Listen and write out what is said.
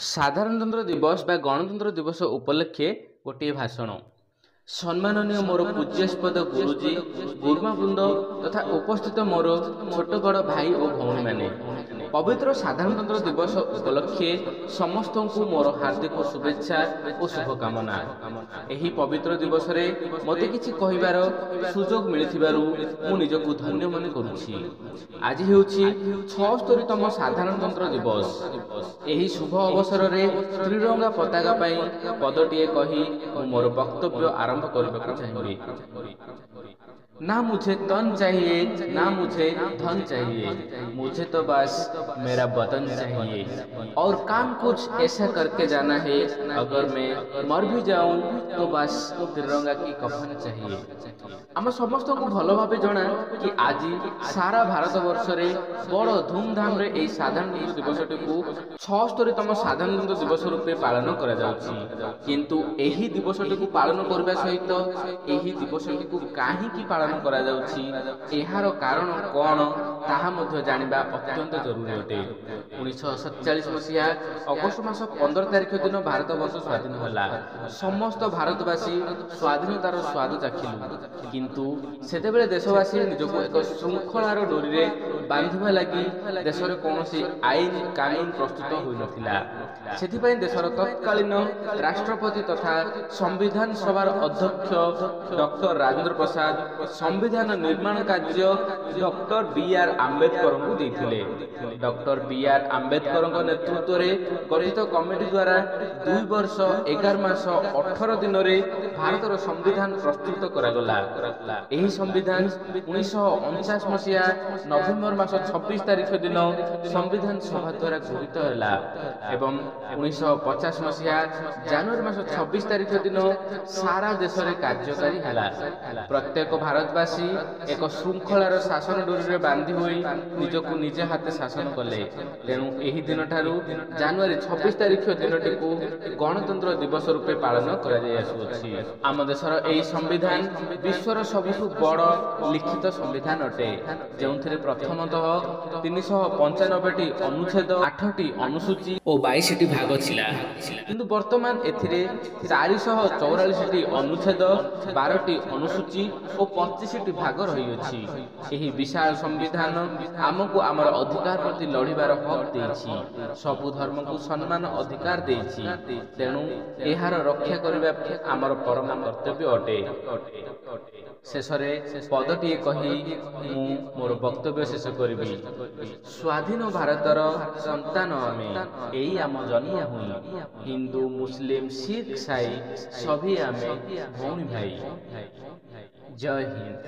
ସାଧାରଣତନ୍ତ୍ର ଦିବସ ବା ଗଣତନ୍ତ୍ର ଦିବସ ଉପଲକ୍ଷେ ଗୋଟିଏ ଭାଷଣ। ସମ୍ମାନନୀୟ ମୋର ପୂଜ୍ୟାସ୍ପଦ ଗୁରୁଜୀ, ଗୁରୁମାବୃନ୍ଦ ତଥା ଉପସ୍ଥିତ ମୋର ଛୋଟ ବଡ଼ ଭାଇ ଓ ଭଉଣୀମାନେ, ପବିତ୍ର ସାଧାରଣତନ୍ତ୍ର ଦିବସ ଉପଲକ୍ଷେ ସମସ୍ତଙ୍କୁ ମୋର ହାର୍ଦ୍ଦିକ ଶୁଭେଚ୍ଛା ଓ ଶୁଭକାମନା। ଏହି ପବିତ୍ର ଦିବସରେ ମୋତେ କିଛି କହିବାର ସୁଯୋଗ ମିଳିଥିବାରୁ ମୁଁ ନିଜକୁ ଧନ୍ୟ ମନେ କରୁଛି। ଆଜି ହେଉଛି 76ତମ ସାଧାରଣତନ୍ତ୍ର ଦିବସ। ଏହି ଶୁଭ ଅବସରରେ ତ୍ରିରଙ୍ଗା ପତାକା ପାଇଁ ପଦଟିଏ କହି ମୁଁ ମୋର ବକ୍ତବ୍ୟ ଆରମ୍ଭ କରିବାକୁ ଚାହିଁବି। ना मुझे तन चाहिए, ना मुझे धन चाहिए, मुझे तो बस मेरा वतन चाहिए और काम कुछ ऐसा करके जाना है, अगर मैं मर भी जाऊं तो बस तिरंगा की कफन चाहिए। आम समस्त को भल भाव जना कि आज सारा भारत वर्ष बड़ धूमधाम रे एई साधारणतंत्र दिवसटी को 76तम साधारणतंत्र दिवस रूपे पालन करा जाउछि। किंतु एही दिवसटी को पालन करबा सहित एही दिवसटी को काहेकि पालन करा जाउछि, एहार कारण कौन ताहा मध्य जानिबा अत्यंत जरूरी अटे। 1947 मसीहा अगस्त मास 15 तारिख दिन भारत वर्ष स्वाधीन होला। समस्त भारतवासी स्वाधीनतार स्वाद चाखिलु, किंतु सेतेबेले देशवासी निजको एक श्रृंखलार डोरी बांधिबा लागि देशरे कोनोसी आईन कानून प्रस्तुत होई नथिला। सेथिपई देशर तत्कालीन राष्ट्रपति तथा संविधान सभार अध्यक्ष डॉक्टर राजेंद्र प्रसाद संविधान निर्माण कार्य डॉक्टर बी.आर. आंबेडकर को देथिले। Doctor B R. आंबेडकर नेतृत्व में गठित कमिटी द्वारा 2 वर्ष 11 मास 18 दिन रे भारतर संविधान प्रस्तुत करागला। एही संविधान 1949 मसीहा नवेम्बर मास 26 तारिख दिन संविधान सभा द्वारा गृहीत होला एवं 1950 मसीहा जनवरी मास 26 तारिख दिन सारा देश में कार्यकारी है। प्रत्येक भारतवासी एक श्रृंखलार शासन डोरी बांधि हुई निजको निजे हाथ शासन कले। तेणु एही दिन ठारू जनवरी 26 तारिख दिनटी को गणतंत्र दिवस रूपे पालन करा जाय आसुछि। आम देशर एही संविधान विश्वर सबुठु बड़ लिखित संविधान अटे, जेउथिरे प्रथमतः 395टी अनुच्छेद, 8टी अनुसूची और 22टी भाग छिला। किंतु वर्तमान एथिरे 444टी अनुच्छेद, 12टी अनुसूची और 25टी भाग रही अछि। एही विशाल संविधान आमको आमर अधिकार प्रति लड़िबार हक देछि, सबु धर्म को सम्मान अधिकार देछि। तेणु एहार रक्षा करबा आमर परम कर्तव्य अटे। शेषरे पदटी कही मु मोर वक्तव्य शेष करिबि। स्वाधीन भारतर संतान आमे, एई आम जन्म हुई। हिंदू मुस्लिम सिख ईसाई सभी आमे भौणी भाई। जय हिंद।